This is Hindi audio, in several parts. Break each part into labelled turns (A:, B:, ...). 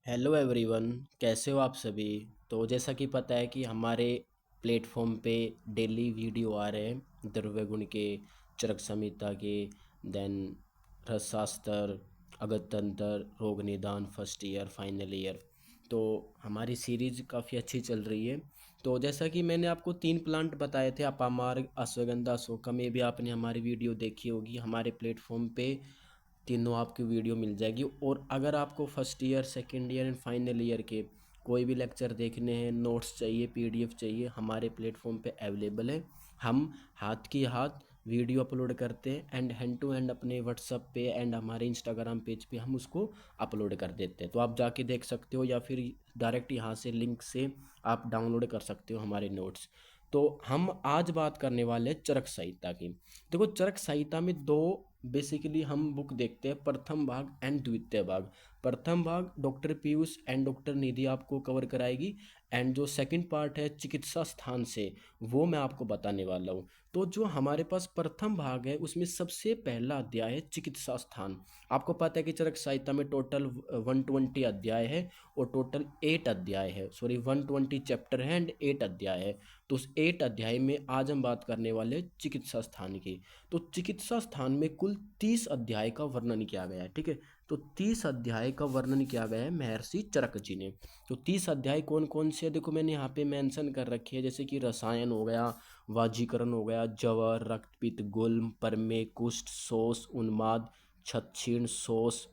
A: Hello everyone. कैसे हो आप सभी। तो जैसा कि पता है कि हमारे प्लेटफॉर्म पे डेली वीडियो आ रहे हैं द्रव्य गुण के, चरक संहिता के, देन रसशास्त्र, अगतंत्र, रोग निदान, फर्स्ट ईयर, फाइनल ईयर। तो हमारी सीरीज काफ़ी अच्छी चल रही है। तो जैसा कि मैंने आपको 3 प्लांट बताए थे, अपामार्ग, अश्वगंधा, अशोका, में भी आपने हमारी वीडियो देखी होगी। हमारे प्लेटफॉर्म पे तीनों आपकी वीडियो मिल जाएगी। और अगर आपको first year, second year and final year के कोई भी लेक्चर देखने हैं, नोट्स चाहिए, पीडीएफ चाहिए, हमारे प्लेटफॉर्म पे अवेलेबल है। हम हाथ की हाथ वीडियो अपलोड करते हैं एंड हैंड टू हैंड अपने व्हाट्सअप पे एंड हमारे इंस्टाग्राम पेज पे हम उसको अपलोड कर देते हैं। तो आप जाके देख सकते हो या फिर डायरेक्ट यहाँ से लिंक से आप डाउनलोड कर सकते हो हमारे नोट्स। तो हम आज बात करने वाले हैं चरक संहिता की। देखो, चरक संहिता में दो बेसिकली हम बुक देखते हैं, प्रथम भाग एंड द्वितीय भाग। प्रथम भाग डॉक्टर पीयूष एंड डॉक्टर निधि आपको कवर कराएगी, एंड जो सेकंड पार्ट है चिकित्सा स्थान से, वो मैं आपको बताने वाला हूँ। तो जो हमारे पास प्रथम भाग है उसमें सबसे पहला अध्याय है चिकित्सा स्थान। आपको पता है कि चरक संहिता में टोटल 120 अध्याय है और टोटल 8 अध्याय है, सॉरी 120 चैप्टर है एंड 8 अध्याय है। तो उस 8 अध्याय में आज हम बात करने वाले हैं चिकित्सा स्थान की। तो चिकित्सा स्थान में कुल 30 अध्याय का वर्णन किया गया है, ठीक है। तो 30 अध्याय का वर्णन किया गया है महर्षि चरक जी ने। तो 30 अध्याय कौन कौन से है, देखो मैंने यहाँ पे मेंशन कर रखी है, जैसे कि रसायन हो गया, वाजीकरण हो गया, जवर, रक्तपित्त, गुल्म, प्रमेय, कुष्ठ, शोष, उन्माद, छक्षीण, शोष,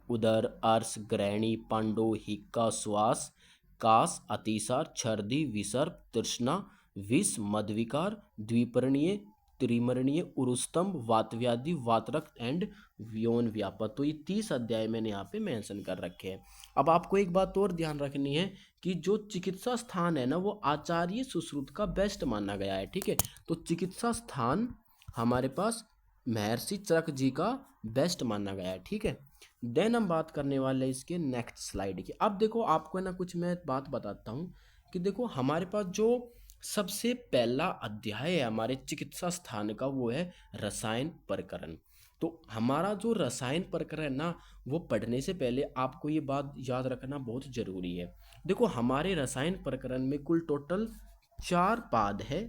A: उदर, अर्श, ग्रहणी, पांडु, हिक्का, श्वास, कास, अतिसार, छर्दी, विसर्प, तृष्णा, विष, मधविकार, द्विपर्णीय, त्रिमरणीय, उरुस्तंभ, वातव्याधि, वातरक्त एंड यौन व्यापक। तो ये 30 अध्याय मैंने यहाँ पे मेंशन कर रखे हैं। अब आपको एक बात और ध्यान रखनी है कि जो चिकित्सा स्थान है ना, वो आचार्य सुश्रुत का बेस्ट माना गया है, ठीक है। तो चिकित्सा स्थान हमारे पास महर्षि चरक जी का बेस्ट माना गया है, ठीक है। देन हम बात करने वाले हैं इसके नेक्स्ट स्लाइड की। अब देखो, आपको है ना कुछ मैं बात बताता हूँ कि देखो हमारे पास जो सबसे पहला अध्याय है हमारे चिकित्सा स्थान का, वो है रसायन प्रकरण। तो हमारा जो रसायन प्रकरण है ना, वो पढ़ने से पहले आपको ये बात याद रखना बहुत जरूरी है। देखो, हमारे रसायन प्रकरण में कुल टोटल 4 पाद है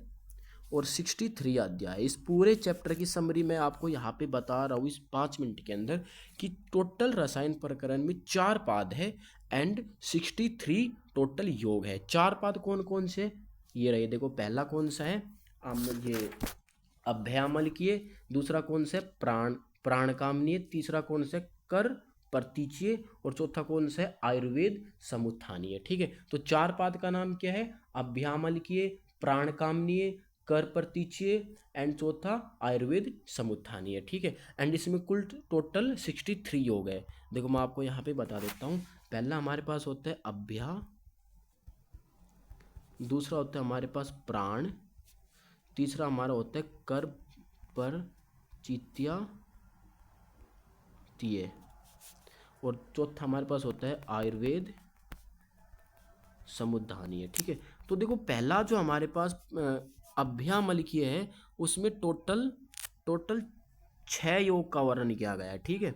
A: और 63 अध्याय। इस पूरे चैप्टर की समरी मैं आपको यहाँ पे बता रहा हूँ इस 5 मिनट के अंदर कि टोटल रसायन प्रकरण में 4 पाद है एंड 63 टोटल योग है। 4 पाद कौन कौन से, ये रहे। देखो, पहला कौन सा है, ये अभ्यामल किए। दूसरा कौन सा है, प्राण प्राण कामनीय। तीसरा कौन सा है, कर प्रतीचीय। और चौथा कौन सा है, आयुर्वेद समुत्थानीय, ठीक है। तो 4 पाद का नाम क्या है, अभ्यामल किए, प्राण कामनीय, कर प्रतीचीय एंड चौथा आयुर्वेद समुत्थानीय, ठीक है। एंड इसमें कुल टोटल 63 योग है। देखो, मैं आपको यहाँ पे बता देता हूँ। पहला हमारे पास होता है अभ्या, दूसरा होता है हमारे पास प्राण, तीसरा हमारा होता है कर पर चित्या तीय, और चौथा हमारे पास होता है आयुर्वेद समुद्धानीय, ठीक है। तो देखो, पहला जो हमारे पास अभ्यामलकीय है, उसमें टोटल टोटल 6 योग का वर्णन किया गया है, ठीक है।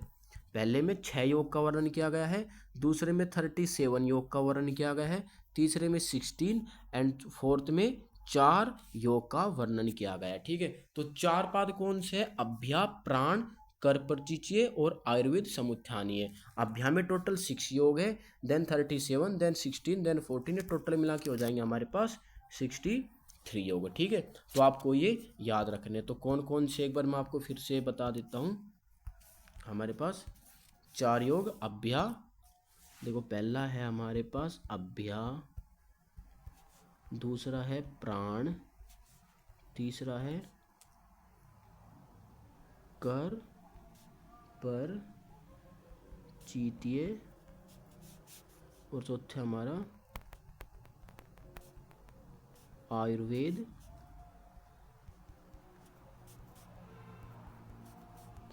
A: पहले में 6 योग का वर्णन किया गया है, दूसरे में 37 योग का वर्णन किया गया है, तीसरे में 16 एंड फोर्थ में 4 योग का वर्णन किया गया है, ठीक है। तो 4 पाद कौन से है, अभ्या, प्राण, कर परिचय और आयुर्वेद समुत्थानीय। अभ्या में टोटल 6 योग है, देन 37, देन 16, देन 14, टोटल मिला के हो जाएंगे हमारे पास 63 योग, ठीक है। तो आपको ये याद रखने। तो कौन कौन से, एक बार मैं आपको फिर से बता देता हूँ। हमारे पास 4 योग अभ्या, देखो पहला है हमारे पास अभ्या, दूसरा है प्राण, तीसरा है कर पर चीतिय और चौथा हमारा आयुर्वेद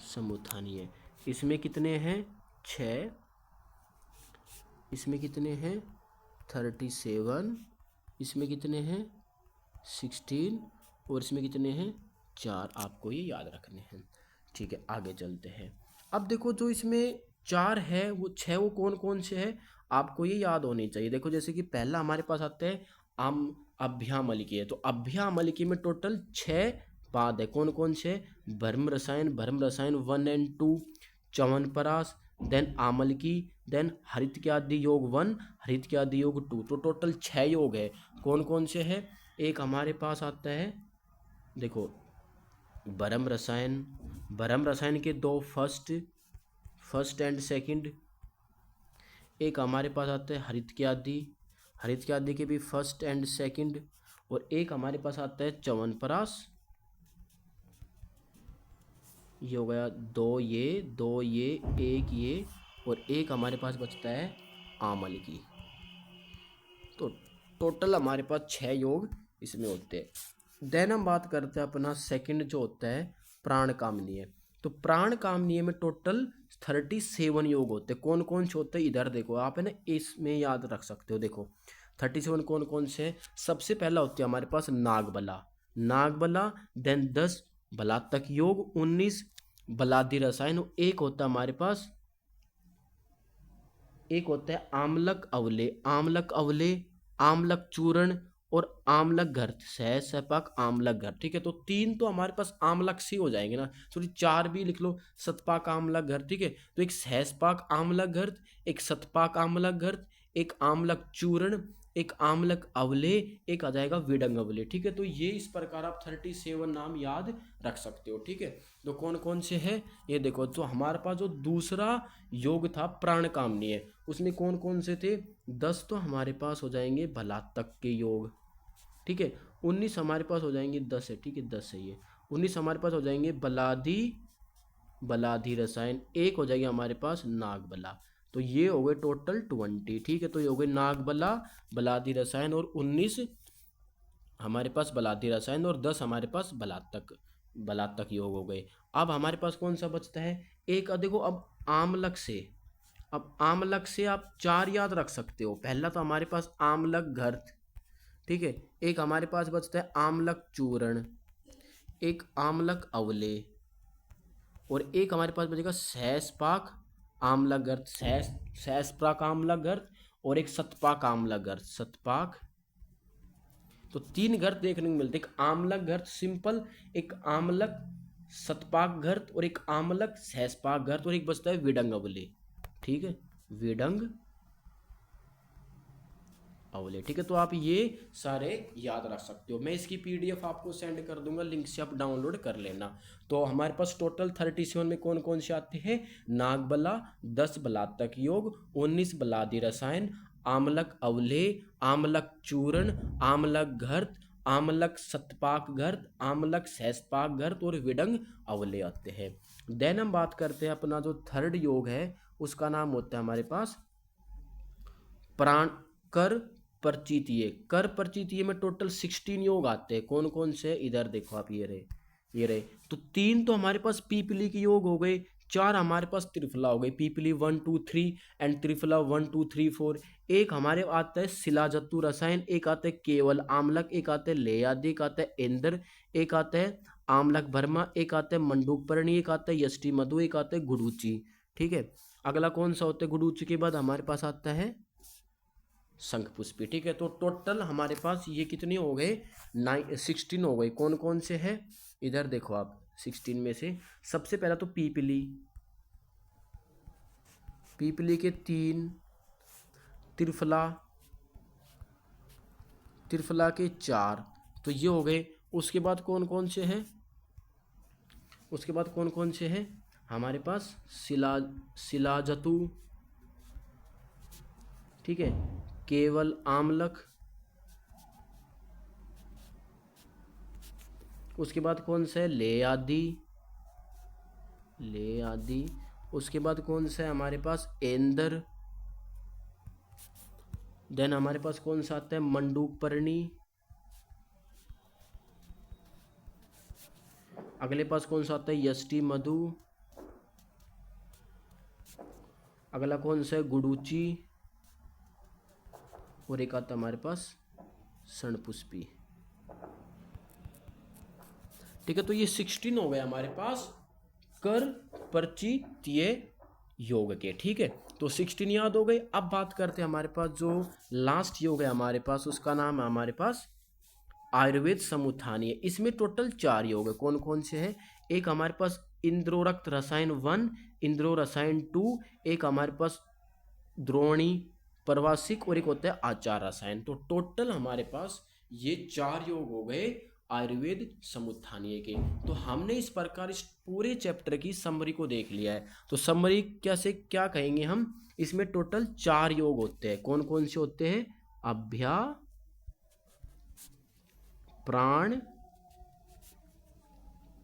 A: समुत्थानीय। इसमें कितने हैं, 6। इसमें कितने हैं, 37। इसमें कितने हैं, 16। और इसमें कितने हैं, 4। आपको ये याद रखने हैं, ठीक है। आगे चलते हैं। अब देखो, जो इसमें चार है वो छह, वो कौन कौन से है आपको ये याद होनी चाहिए। देखो जैसे कि पहला हमारे पास आता है आम अभ्यामलिकी, तो अभ्यामलिकी में टोटल छह पाद है। कौन कौन से? भर्म रसायन 1 और 2, च्यवनप्राश, देन आमलकी, देन हरितक्रियादि योग 1, हरितक्रियादि योग 2। तो टोटल छह योग है। कौन कौन से है? एक हमारे पास आता है, देखो भरम रसायन के दो, फर्स्ट एंड सेकंड। एक हमारे पास आता है हरित के आदि के भी फर्स्ट एंड सेकंड। और एक हमारे पास आता है च्यवनप्राश, ये हो गया दो ये एक ये, और एक हमारे पास बचता है आमल की। तो टोटल हमारे पास छह योग इसमें होते हैं। देन हम बात करते हैं अपना सेकंड जो होता है प्राण कामनीय। तो प्राण कामनीय में टोटल 37 योग होते हैं। कौन कौन से होते हैं इधर देखो, आप है ना इसमें याद रख सकते हो। देखो 37 कौन कौन से हैं? सबसे पहला होता है हमारे पास नागबला, देन 10 बलात्तक योग, 19 बलादि रसायन, एक होता है हमारे पास, एक होता है आमलक अवले, आमलक चूर्ण, और आमलक घर्त, सहसपाक आमलक घर्त। ठीक है, तो तीन तो हमारे पास आमलक से हो जाएंगे ना, सॉरी चार भी लिख लो, सतपाक आमलक घर्त। ठीक है, तो एक सहसपाक आमलक घर्त, एक सतपाक आमलक घर्त, एक आमलक चूर्ण, एक आमलक अवले, एक आ जाएगा विडंग अवले। ठीक है, तो ये इस प्रकार आप 37 नाम याद रख सकते हो। ठीक है, तो कौन कौन से है ये देखो। तो हमारे पास जो दूसरा योग था प्राण कामनीय, उसमें कौन कौन से थे? 10 तो हमारे पास हो जाएंगे बलात्तक के योग। ठीक है, 19 हमारे पास हो जाएंगे, 10 है, ठीक है 10 है ये, 19 हमारे पास हो जाएंगे बलाधि रसायन, एक हो जाएगी हमारे पास नागबला। तो ये हो गए टोटल 20। ठीक है, तो ये हो गए नागबला, बलाधि रसायन, और 19 हमारे पास बलाधि रसायन, और 10 हमारे पास बलात्तक योग हो गए। अब हमारे पास कौन सा बचता है? एक देखो, अब आमलक से आप चार याद रख सकते हो। पहला तो हमारे पास आमलक घर्त, ठीक है, एक हमारे पास बचता है आमलक चूर्ण, एक आमलक अवले, और एक हमारे पास बचेगा सहसपाक आमलक गर्त, सहसपाक आमलक गर्त, और एक सतपाक आमलक गर्त, सतपाक। तो तीन गर्त देखने को मिलते, एक आमलक गर्त सिंपल, एक आमलक सतपाक गर्त, और एक आमलक सहसपाक गर्त, और एक बचता है विडंग अवले। ठीक है, विडंग अवले। ठीक है, तो आप ये सारे याद रख सकते हो। मैं इसकी पीडीएफ आपको सेंड कर दूंगा, लिंक से आप डाउनलोड कर लेना। तो हमारे पास टोटल 37 में कौन कौन से आते हैं? नागबला, 10 बलात्तक योग, 19 बलादि रसायन, आमलक अवले, आमलक चूर्ण, आमलक घर्त, आमलक सतपाक घर्त, आमलक सहसपाक घर्त, और विडंग अवले आते हैं। देन हम बात करते हैं अपना जो थर्ड योग है, उसका नाम होता है हमारे पास प्राण कर प्रचितीय में टोटल 16 योग आते हैं। कौन कौन से? इधर देखो आप, ये रहे। तो तीन तो हमारे पास पीपली के योग हो गए, चार हमारे पास त्रिफला हो गई, पीपली 1 2 3 एंड त्रिफला 1 2 3 4। एक हमारे आता है शिलाजत्तु रसायन, एक आता है केवल आमलक, एक आता है लेयादि, एक आता है इंद्र, एक आता है आमलक भरमा, एक आता है मंडूकपर्णी, एक आता है यष्टि मधु, एक आता है गुडूची। ठीक है, अगला कौन सा होता है? गुडूची के बाद हमारे पास आता है शंख पुष्पी। ठीक है, तो टोटल हमारे पास ये कितने हो गए? 16 हो गए। कौन कौन से है इधर देखो आप, 16 में से सबसे पहला तो पीपली के 3, त्रिफला के 4, तो ये हो गए। उसके बाद कौन कौन से हैं? हमारे पास शिलाजतु, ठीक है, केवल आमलक, उसके बाद कौन सा है? ले आदि, उसके बाद कौन सा है हमारे पास? एंदर। देन हमारे पास कौन सा आता है? मंडूकपर्णी। अगले पास कौन सा आता है? यष्टि मधु। अगला कौन सा है? गुडूची। और एक आता हमारे पास शणपुष्पी। ठीक है, तो ये 16 हो गए हमारे पास कर पर्ची तिये योग के, ठीक है। तो 16 याद हो गए। अब बात करते हैं हमारे पास जो लास्ट योग है हमारे पास, उसका नाम है हमारे पास आयुर्वेद समुत्थानीय। इसमें टोटल 4 योग है। कौन कौन से हैं? एक हमारे पास इंद्रोरक्त रसायन 1, इंद्रो रसायन 2, एक हमारे पास द्रोणी परवासिक, और एक होता है आचार रसायन। तो टोटल हमारे पास ये 4 योग हो गए आयुर्वेद समुत्थानीय के। तो हमने इस प्रकार इस पूरे चैप्टर की समरी को देख लिया है। तो समरी कैसे क्या कहेंगे हम? इसमें टोटल 4 योग होते हैं। कौन कौन से होते हैं? अभ्या, प्राण,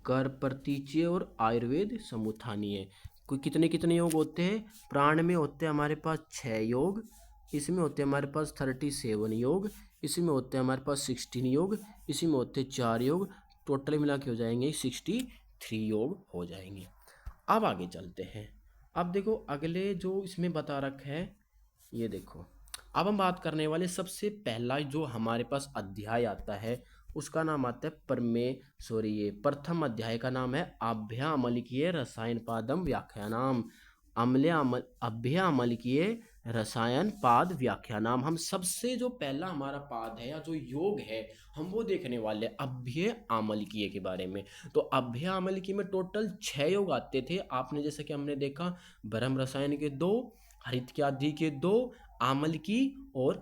A: कर प्रतीच्य और आयुर्वेद समुत्थानीय। कोई कितने कितने योग होते हैं? प्राण में होते हैं हमारे पास 6 योग, इसमें होते हैं हमारे पास 37 योग, इसमें होते हैं हमारे पास 16 योग, इसी में होते हैं 4 योग, टोटल मिला के हो जाएंगे 63 योग हो जाएंगे। अब आगे चलते हैं। अब देखो अगले जो इसमें बता रखा है, ये देखो। अब हम बात करने वाले सबसे पहला जो हमारे पास अध्याय आता है, उसका नाम आता है ये प्रथम अध्याय का नाम है अभ्यामलकीय रसायन पादम व्याख्यानाम। अभ्यामलकीय रसायन पाद व्याख्यानाम। हम सबसे जो पहला हमारा पाद है या जो योग है, हम वो देखने वाले अभ्य आमलकीय के बारे में। तो अभ्य आमलकीय में टोटल 6 योग आते थे। आपने जैसे कि हमने देखा, ब्रह्म रसायन के 2, हरितक्यादि के 2, आमलकी और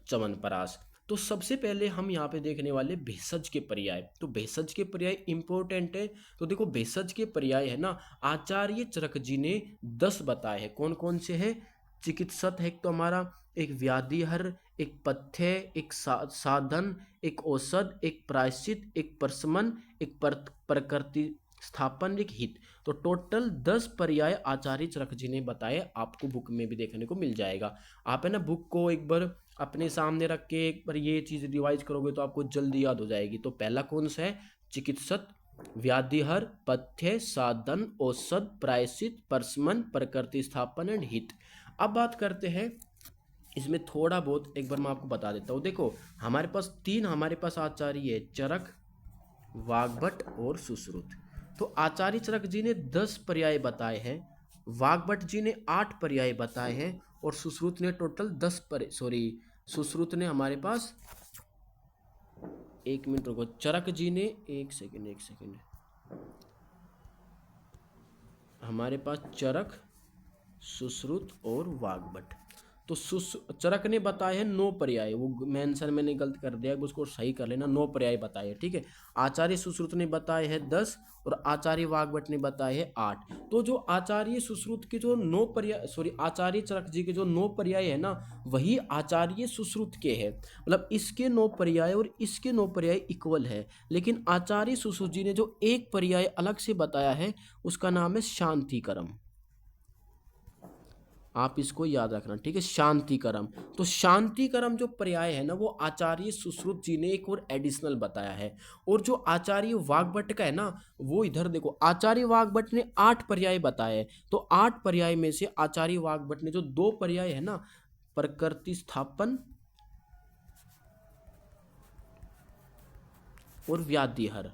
A: च्यवनप्राश। तो सबसे पहले हम यहाँ पे देखने वाले भेषज के पर्याय। तो भेषज के पर्याय इंपॉर्टेंट है। तो देखो भेषज के पर्याय है ना, आचार्य चरक जी ने 10 बताए हैं। कौन कौन से हैं? चिकित्सक है एक तो हमारा, एक व्याधिहर, एक पथ्य, एक साधन, एक औषध, एक प्रायश्चित, एक प्रशमन, एक प्रकृति स्थापन, एक हित। तो टोटल 10 पर्याय आचार्य चरक जी ने बताए। आपको बुक में भी देखने को मिल जाएगा। आप है ना बुक को एक बार अपने सामने रख के एक बार ये चीज़ रिवाइज करोगे तो आपको जल्दी याद हो जाएगी। तो पहला कौन सा है? चिकित्सक, व्याधिहर, पथ्य, साधन, औषध, प्रायश्चित, प्रशमन, प्रकृति स्थापन एंड हित। अब बात करते हैं इसमें थोड़ा बहुत, एक बार मैं आपको बता देता हूँ। देखो हमारे पास 3 हमारे पास आचार्य है, चरक, वाग्भट और सुश्रुत। तो आचार्य चरक जी ने 10 पर्याय बताए हैं, वाग्भट जी ने 8 पर्याय बताए हैं, और सुश्रुत ने टोटल सुश्रुत ने हमारे पास, एक मिनट रुको, चरक जी ने एक सेकंड, हमारे पास चरक, सुश्रुत और वाग्भट। तो चरक ने बताए हैं 9 पर्याय, वो मेंशन मैंने गलत कर दिया, उसको सही कर लेना। 9 पर्याय बताए, ठीक है। आचार्य सुश्रुत ने बताए हैं 10 और आचार्य वाग्भट ने बताए हैं 8। तो जो आचार्य सुश्रुत के जो 9 पर्याय, आचार्य चरक जी के जो 9 पर्याय है ना, वही आचार्य सुश्रुत के हैं। मतलब इसके 9 पर्याय और इसके 9 पर्याय इक्वल है। लेकिन आचार्य सुश्रुत जी ने जो एक पर्याय अलग से बताया है, उसका नाम है शांतिकरम। आप इसको याद रखना, ठीक है, शांतिकरम। तो शांतिकरम जो पर्याय है ना, वो आचार्य सुश्रुत जी ने एक और एडिशनल बताया है। और जो आचार्य वाग्भट का है ना, वो इधर देखो, आचार्य वाग्भट ने 8 पर्याय बताए। तो 8 पर्याय में से आचार्य वाग्भट ने जो 2 पर्याय है ना, प्रकृति स्थापन और व्याधिहर,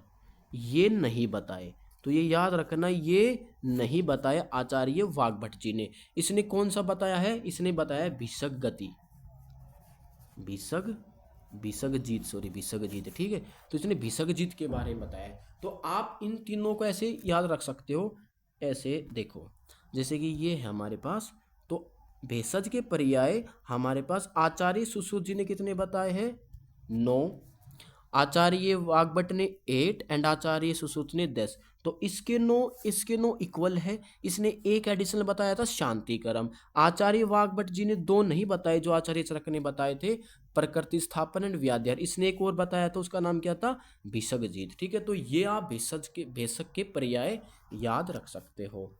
A: ये नहीं बताए। तो ये याद रखना, ये नहीं बताया आचार्य वाग्भट जी ने। इसने कौन सा बताया है? इसने बताया भिषक गति, भिषक जीत, ठीक है। तो इसने भिषक जीत के बारे में बताया है। तो आप इन तीनों को ऐसे याद रख सकते हो। ऐसे देखो, जैसे कि ये है हमारे पास, तो भेषज के पर्याय हमारे पास आचार्य सुश्रुत जी ने कितने बताए हैं? 9, आचार्य वाग्भट ने 8 एंड आचार्य सुश्रुत ने 10। तो इसके 9 इक्वल है। इसने एक एडिशनल बताया था शांतिकरम। आचार्य वाग्भट जी ने 2 नहीं बताए जो आचार्य चरक ने बताए थे, प्रकृति स्थापन एंड व्याधिहर। इसने एक और बताया था, उसका नाम क्या था? भिषक जीत, ठीक है। तो ये आप भेषज के पर्याय याद रख सकते हो।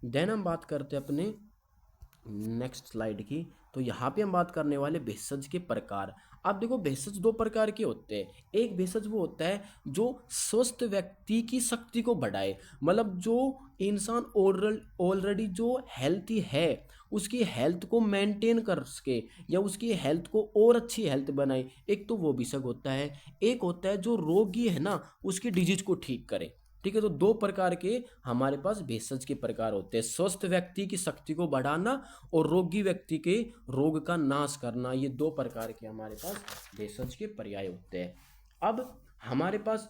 A: देन हम बात करते हैं अपने नेक्स्ट स्लाइड की। तो यहाँ पे हम बात करने वाले भेषज के प्रकार। अब देखो भेषज 2 प्रकार के होते हैं। एक भेषज वो होता है जो स्वस्थ व्यक्ति की शक्ति को बढ़ाए, मतलब जो इंसान ऑलरेडी जो हेल्थी है, उसकी हेल्थ को मेंटेन कर सके या उसकी हेल्थ को और अच्छी हेल्थ बनाए, एक तो वो भेषज होता है। एक होता है जो रोगी है ना, उसकी डिजीज को ठीक करे। ठीक है। तो दो प्रकार के हमारे पास भेषज के प्रकार होते हैं, स्वस्थ व्यक्ति की शक्ति को बढ़ाना और रोगी व्यक्ति के रोग का नाश करना। ये दो प्रकार के हमारे पास भेषज के पर्याय होते हैं। अब हमारे पास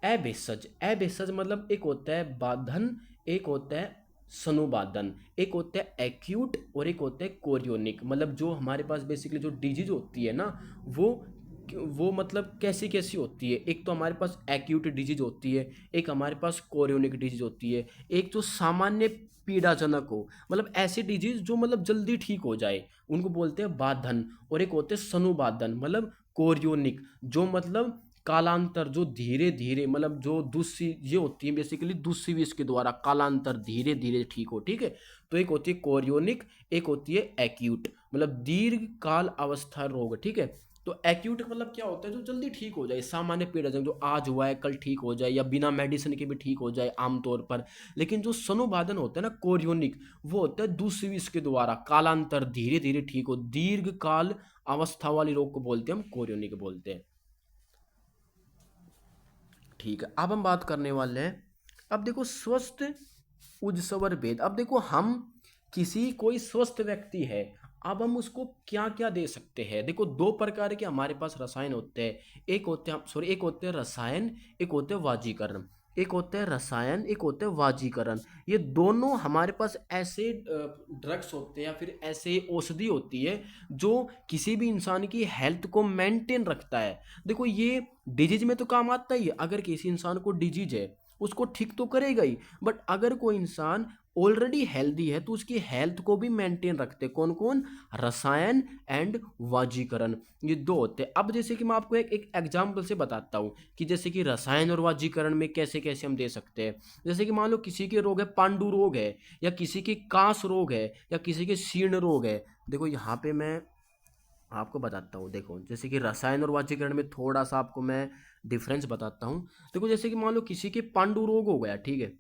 A: अभेषज, अभेषज मतलब एक होता है बाधन, एक होता है सनुबाधन, एक होता है एक्यूट और एक होता है कोरियोनिक। मतलब जो हमारे पास बेसिकली जो डिजीज होती है ना, वो मतलब कैसी कैसी होती है। एक तो हमारे पास एक्यूट डिजीज होती है, एक हमारे पास कोरियोनिक डिजीज होती है, एक जो सामान्य पीड़ाजनक हो, मतलब ऐसी डिजीज जो मतलब जल्दी ठीक हो जाए, उनको बोलते हैं बाधन। और एक होते हैं सनुबाधन मतलब कोरियोनिक, जो मतलब कालांतर, जो धीरे धीरे मतलब जो दूसरी ये होती है बेसिकली दूसरी विष के द्वारा कालांतर धीरे धीरे ठीक हो। ठीक है। तो एक होती है कोरियोनिक, एक होती है एक्यूट मतलब दीर्घ काल अवस्था रोग। ठीक है। तो एक्यूट मतलब क्या होता है, जो जल्दी ठीक हो जाए, सामान्य पीड़ाजनक, जो आज हुआ है कल ठीक हो जाए या बिना मेडिसिन के भी ठीक हो जाए आमतौर पर। लेकिन जो सनुबाधन होता है ना कोरियोनिक, वो होता है दूसरी विष के द्वारा कालांतर धीरे धीरे ठीक हो, दीर्घ काल अवस्था वाली रोग को बोलते हैं हम कोरियोनिक बोलते हैं। ठीक है। अब हम बात करने वाले हैं, अब देखो स्वस्थ उजसवर भेद। अब देखो हम किसी कोई स्वस्थ व्यक्ति है, अब हम उसको क्या क्या दे सकते हैं। देखो दो प्रकार के हमारे पास रसायन होते हैं, एक होते हैं सॉरी एक होते हैं रसायन, एक होते हैं वाजीकरण। एक होते हैं रसायन, एक होते हैं वाजीकरण। ये दोनों हमारे पास ऐसे ड्रग्स होते हैं या फिर ऐसे औषधि होती है जो किसी भी इंसान की हेल्थ को मेंटेन रखता है। देखो ये डिजीज में तो काम आता ही है, अगर किसी इंसान को डिजीज है उसको ठीक तो करेगा ही, बट अगर कोई इंसान ऑलरेडी हेल्दी है तो उसकी हेल्थ को भी मेंटेन रखते कौन कौन, रसायन एंड वाजीकरण, ये दो होते हैं। अब जैसे कि मैं आपको एक एग्जाम्पल से बताता हूँ कि जैसे कि रसायन और वाजीकरण में कैसे कैसे हम दे सकते हैं। जैसे कि मान लो किसी के रोग है, पांडु रोग है, या किसी के कास रोग है, या किसी के शीर्ण रोग है। देखो यहाँ पे मैं आपको बताता हूँ, देखो जैसे कि रसायन और वाजीकरण में थोड़ा सा आपको मैं डिफरेंस बताता हूँ। देखो जैसे कि मान लो किसी के पांडु रोग हो गया, ठीक है,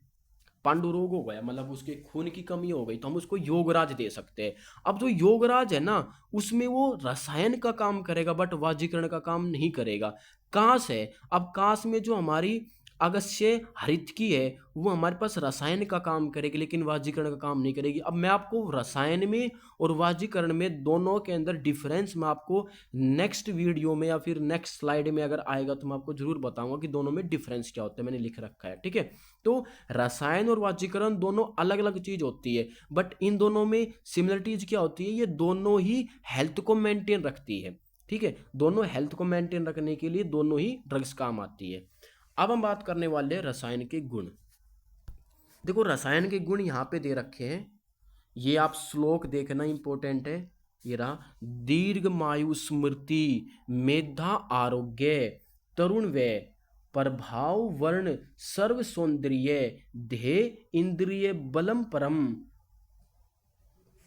A: पांडु रोग हो गया मतलब उसके खून की कमी हो गई, तो हम उसको योगराज दे सकते हैं। अब जो योगराज है ना, उसमें वो रसायन का काम करेगा बट वाजीकरण का काम नहीं करेगा। कांस है, अब कांस में जो हमारी अगस्त्य हरितकी है वो हमारे पास रसायन का काम करेगी लेकिन वाजीकरण का काम नहीं करेगी। अब मैं आपको रसायन में और वाजीकरण में दोनों के अंदर डिफरेंस मैं आपको नेक्स्ट वीडियो में या फिर नेक्स्ट स्लाइड में अगर आएगा तो मैं आपको जरूर बताऊंगा कि दोनों में डिफरेंस क्या होता है, मैंने लिख रखा है। ठीक है। तो रसायन और वाजीकरण दोनों अलग अलग चीज होती है, बट इन दोनों में सिमिलरिटीज क्या होती है, ये दोनों ही हेल्थ को मेंटेन रखती है। ठीक है। दोनों हेल्थ को मेंटेन रखने के लिए दोनों ही ड्रग्स काम आती है। अब हम बात करने वाले हैं रसायन के गुण। देखो रसायन के गुण यहाँ पे दे रखे हैं, ये आप श्लोक देखना इंपॉर्टेंट है। ये रहा, दीर्घमायु स्मृति मेधा आरोग्य तरुण व्यय प्रभाव वर्ण सर्व सौंदर्य ध्येय इंद्रिय बलम परम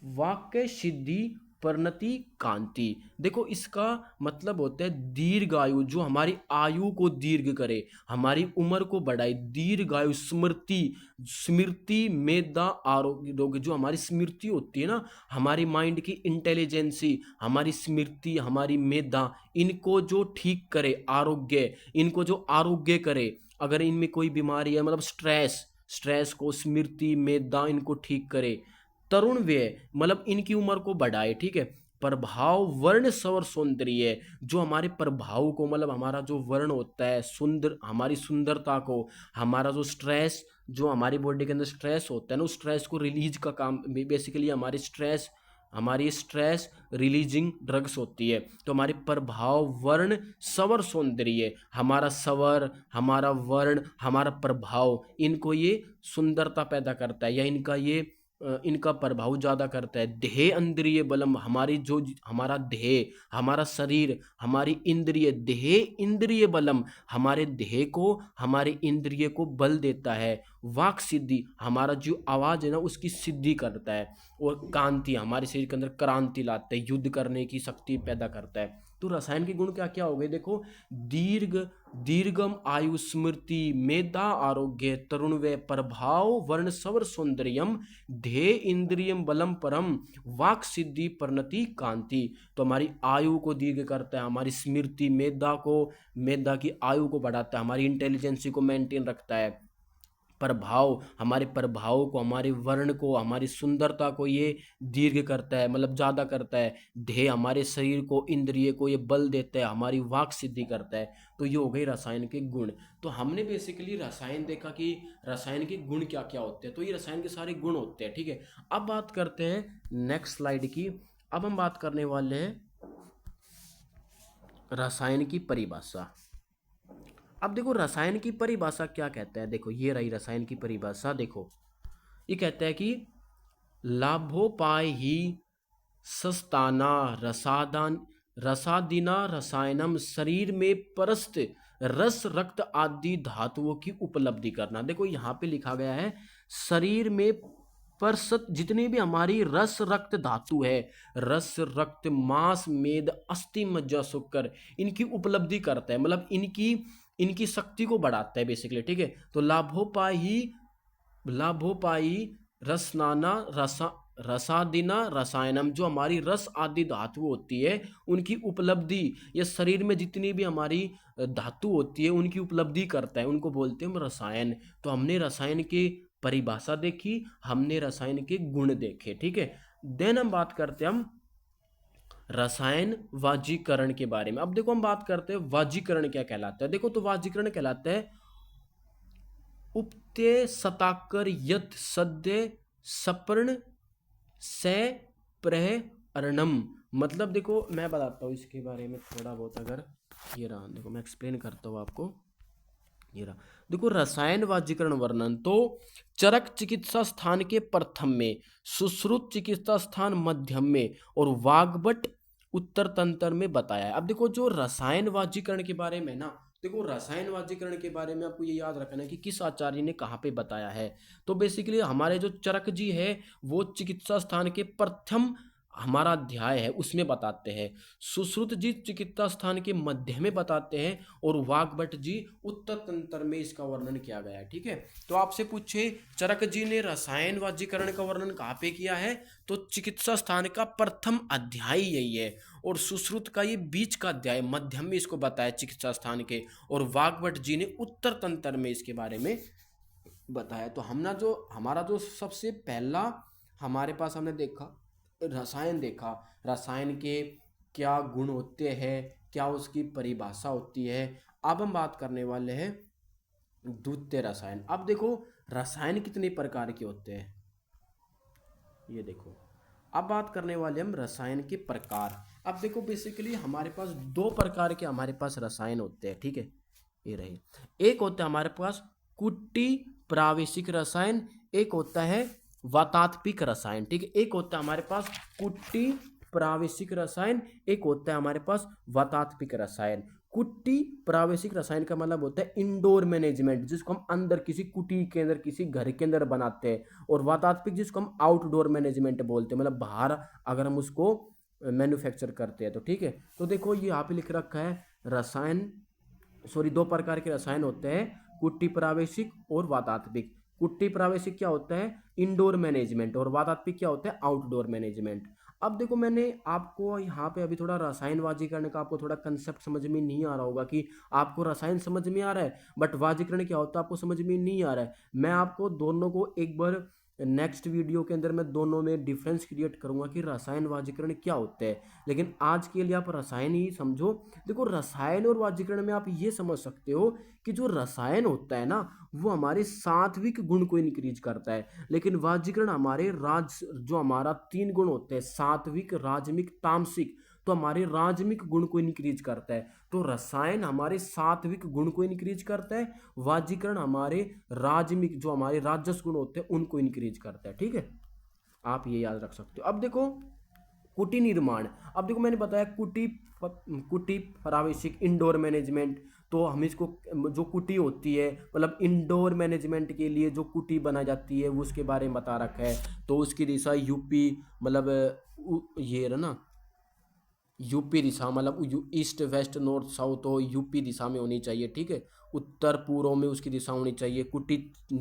A: वाक्य सिद्धि परिणति कांति। देखो इसका मतलब होता है दीर्घ आयु, जो हमारी आयु को दीर्घ करे, हमारी उम्र को बढ़ाए। दीर्घ आयु स्मृति, स्मृति मेधा आरोग्य, जो हमारी स्मृति होती है ना, हमारी माइंड की इंटेलिजेंसी, हमारी स्मृति, हमारी मेधा, इनको जो ठीक करे, आरोग्य, इनको जो आरोग्य करे। अगर इनमें कोई बीमारी है मतलब स्ट्रेस, स्ट्रेस को स्मृति मेधा इनको ठीक करे। तरुण व्यय मतलब इनकी उम्र को बढ़ाए। ठीक है। प्रभाव वर्ण सवर सौंदर्य, जो हमारे प्रभाव को मतलब हमारा जो वर्ण होता है सुंदर, हमारी सुंदरता को, हमारा जो स्ट्रेस, जो हमारी बॉडी के अंदर स्ट्रेस होता है ना, उस स्ट्रेस को रिलीज का काम बेसिकली हमारी स्ट्रेस रिलीजिंग ड्रग्स होती है। तो हमारे प्रभाव वर्ण सवर सौंदर्य, हमारा सवर, हमारा वर्ण, हमारा प्रभाव, इनको ये सुंदरता पैदा करता है या इनका प्रभाव ज्यादा करता है। ध्येय इंद्रिय बलम, हमारी जो हमारा ध्येय, हमारा शरीर, हमारी इंद्रिय, ध्येय इंद्रिय बलम, हमारे ध्येय को, हमारे इंद्रिय को बल देता है। वाक सिद्धि, हमारा जो आवाज है ना उसकी सिद्धि करता है। और कांति, हमारे शरीर के अंदर क्रांति लाता है, युद्ध करने की शक्ति पैदा करता है। तो रसायन के गुण क्या क्या हो गए देखो, दीर्घ दीर्घम आयु स्मृति मेधा आरोग्य तरुण व प्रभाव वर्ण स्वर सौंदर्यम ध्येय इंद्रियम बलम परम वाक सिद्धि परिणति कांति। तो हमारी आयु को दीर्घ करता है, हमारी स्मृति मेधा की आयु को बढ़ाता है, हमारी इंटेलिजेंसी को मेंटेन रखता है, प्रभाव हमारे प्रभाव को, हमारे वर्ण को, हमारी सुंदरता को ये दीर्घ करता है, मतलब ज़्यादा करता है। ध्येय हमारे शरीर को, इंद्रिय को ये बल देता है, हमारी वाक सिद्धि करता है। तो ये हो गई रसायन के गुण। तो हमने बेसिकली रसायन देखा कि रसायन के गुण क्या क्या होते हैं, तो ये रसायन के सारे गुण होते हैं, ठीक है। अब बात करते हैं नेक्स्ट स्लाइड की। अब हम बात करने वाले हैं रसायन की परिभाषा। अब देखो रसायन की परिभाषा क्या कहता है, देखो ये रही रसायन की परिभाषा। देखो ये कहता है कि लाभोपाय ही सस्ताना रसादिना रसायनम शरीर में परस्त रस रक्त आदि धातुओं की उपलब्धि करना। देखो यहाँ पे लिखा गया है शरीर में परसत जितनी भी हमारी रस रक्त धातु है, रस रक्त मांस मेद अस्थि मज्जा शुक्र, इनकी उपलब्धि करता है, मतलब इनकी शक्ति को बढ़ाता है बेसिकली, ठीक है। तो लाभोपायी रसनाना रसादिना रसायनम, जो हमारी रस आदि धातु होती है उनकी उपलब्धि, ये शरीर में जितनी भी हमारी धातु होती है उनकी उपलब्धि करता है, उनको बोलते हैं हम रसायन। तो हमने रसायन की परिभाषा देखी, हमने रसायन के गुण देखे, ठीक है। देन हम बात करते हैं हम रसायन वाजीकरण के बारे में। अब देखो हम बात करते हैं वाजीकरण क्या कहलाता है। देखो तो वाजीकरण कहलाता है उपते सताकर यत सद्य सपर्ण से प्रह अर्णम। मतलब देखो मैं बताता हूँ इसके बारे में थोड़ा बहुत, अगर ये रहा देखो मैं एक्सप्लेन करता हूँ आपको, ये रहा देखो रसायन वाजीकरण वर्णन। तो चरक चिकित्सा स्थान के प्रथम में, सुश्रुत चिकित्सा स्थान मध्यम में और वाग्भट उत्तर तंत्र में बताया है। अब देखो जो रसायन वाजीकरण के बारे में ना, देखो रसायन वाजीकरण के बारे में आपको ये याद रखना है कि किस आचार्य ने कहाँ पे बताया है। तो बेसिकली हमारे जो चरक जी है वो चिकित्सा स्थान के प्रथम हमारा अध्याय है उसमें बताते हैं, सुश्रुत जी चिकित्सा स्थान के मध्य में बताते हैं और वाग्भट जी उत्तर तंत्र में इसका वर्णन किया गया है, ठीक है। तो आपसे पूछे चरक जी ने रसायन वाजीकरण का वर्णन कहाँ पे किया है, तो चिकित्सा स्थान का प्रथम अध्याय यही है, और सुश्रुत का ये बीच का अध्याय मध्यम में इसको बताया चिकित्सा स्थान के, और वाग्भट जी ने उत्तर तंत्र में इसके बारे में बताया। तो हमारा जो सबसे पहला हमारे पास हमने देखा रसायन देखा, रसायन के क्या गुण होते हैं, क्या उसकी परिभाषा होती है। अब हम बात करने वाले हैं द्वितीय रसायन। अब देखो रसायन कितने प्रकार के होते हैं, ये देखो अब बात करने वाले हम रसायन के प्रकार। अब देखो बेसिकली हमारे पास दो प्रकार के हमारे पास रसायन होते हैं, ठीक है। ये रहे, एक होता है हमारे पास कुटी प्रावेशिक रसायन, एक होता है वातात्मिक रसायन, ठीक है। एक होता है हमारे पास कुटी प्रावेशिक रसायन, एक होता है हमारे पास वातात्मिक रसायन। कुटी प्रावेशिक रसायन का मतलब होता है इंडोर मैनेजमेंट, जिसको हम अंदर किसी कुटी के अंदर किसी घर के अंदर बनाते हैं, और वातात्मिक जिसको हम आउटडोर मैनेजमेंट बोलते हैं, मतलब बाहर अगर हम उसको मैन्युफैक्चर करते हैं तो, ठीक है। तो देखो ये यहाँ पे लिख रखा है दो प्रकार के रसायन होते हैं, कुटी प्रावेशिक और वातात्मिक। कुटी प्रावेशिक क्या होता है, इंडोर मैनेजमेंट, और वातात्मिक क्या होता है, आउटडोर मैनेजमेंट। अब देखो मैंने आपको यहाँ पे अभी थोड़ा रसायन वाजीकरण का आपको थोड़ा कंसेप्ट समझ में नहीं आ रहा होगा कि आपको रसायन समझ में आ रहा है बट वाजीकरण क्या होता है आपको समझ में नहीं आ रहा है। मैं आपको दोनों को एक बार नेक्स्ट वीडियो के अंदर मैं दोनों में डिफरेंस क्रिएट करूंगा कि रसायन वाजीकरण क्या होता है, लेकिन आज के लिए आप रसायन ही समझो। देखो रसायन और वाजीकरण में आप ये समझ सकते हो कि जो रसायन होता है ना वो हमारे सात्विक गुण को इंक्रीज करता है, लेकिन वाजीकरण हमारे जो हमारा 3 गुण होते हैं सात्विक राजमिक तामसिक, तो हमारे राजमिक गुण को इंक्रीज करता है। तो रसायन हमारे सात्विक गुण को इंक्रीज करता है, वाजीकरण हमारे राजमिक जो हमारे राजस गुण होते हैं उनको इंक्रीज करता है, ठीक है। आप ये याद रख सकते हो। अब देखो कुटी निर्माण। अब देखो मैंने बताया कुटी प्रावेशिक इंडोर मैनेजमेंट, तो हम इसको जो कुटी होती है मतलब इंडोर मैनेजमेंट के लिए जो कुटी बनाई जाती है वो उसके बारे में बता रखा है। तो उसकी दिशा यूपी मतलब ये है ना, यूपी दिशा, मतलब ईस्ट वेस्ट नॉर्थ साउथ हो, यूपी दिशा में होनी चाहिए, ठीक है। उत्तर पूर्व में उसकी दिशा होनी चाहिए। कुटी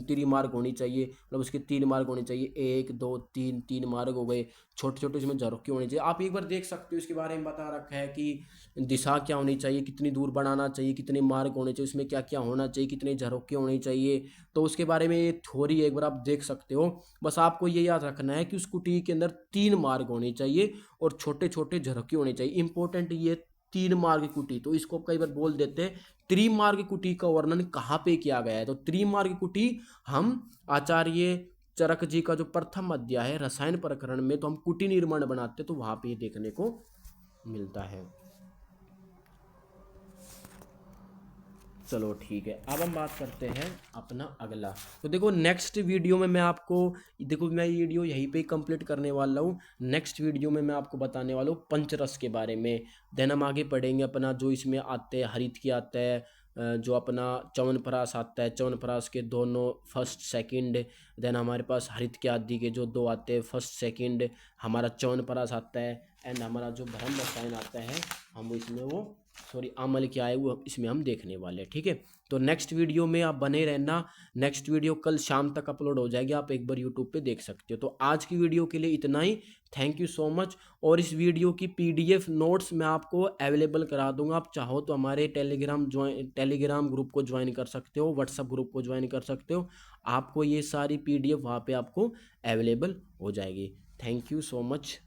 A: त्रिमार्ग होनी चाहिए, मतलब उसके 3 मार्ग होने चाहिए, 1 2 3, 3 मार्ग हो गए। छोटे छोटे इसमें झरोखे होने चाहिए। आप एक बार देख सकते हो, इसके बारे में बता रखा है कि दिशा क्या होनी चाहिए, कितनी दूर बढ़ाना चाहिए, कितने मार्ग होने चाहिए, उसमें क्या क्या होना चाहिए, कितने झरोखे होने चाहिए। तो उसके बारे में ये थ्योरी एक बार आप देख सकते हो। बस आपको ये याद रखना है कि उस कुटी के अंदर 3 मार्ग होने चाहिए और छोटे छोटे झरोखे होने चाहिए। इंपॉर्टेंट ये 3 मार्ग कुटी, तो इसको कई बार बोल देते हैं त्रिमार्ग कुटी का वर्णन कहाँ पे किया गया है। तो त्रिमार्ग कुटी हम आचार्य चरक जी का जो प्रथम अध्याय है रसायन प्रकरण में, तो हम कुटी निर्माण बनाते तो वहां पे ये देखने को मिलता है। चलो ठीक है, अब हम बात करते हैं अपना अगला। तो देखो नेक्स्ट वीडियो में मैं आपको, देखो मैं ये वीडियो यहीं पे कंप्लीट करने वाला हूँ। नेक्स्ट वीडियो में मैं आपको बताने वाला हूँ पंचरस के बारे में। देन हम आगे पढ़ेंगे अपना जो इसमें आते हैं, हरित की आता है, जो अपना च्यवनप्राश आता है, च्यवनप्राश के दोनों फर्स्ट सेकंड। देन हमारे पास हरित के आदि के जो 2 आते हैं फर्स्ट सेकंड, हमारा च्यवनप्राश आता है। एंड हमारा जो भ्रम रसायन आता है, हम इसमें वो सॉरी अमल क्या है वो इसमें हम देखने वाले हैं, ठीक है। तो नेक्स्ट वीडियो में आप बने रहना। नेक्स्ट वीडियो कल शाम तक अपलोड हो जाएगी, आप एक बार यूट्यूब पे देख सकते हो। तो आज की वीडियो के लिए इतना ही। Thank you so much. और इस वीडियो की पीडीएफ नोट्स मैं आपको अवेलेबल करा दूंगा। आप चाहो तो हमारे टेलीग्राम ग्रुप को ज्वाइन कर सकते हो, व्हाट्सएप ग्रुप को ज्वाइन कर सकते हो। आपको ये सारी पीडीएफ वहाँ पे आपको अवेलेबल हो जाएगी। Thank you so much.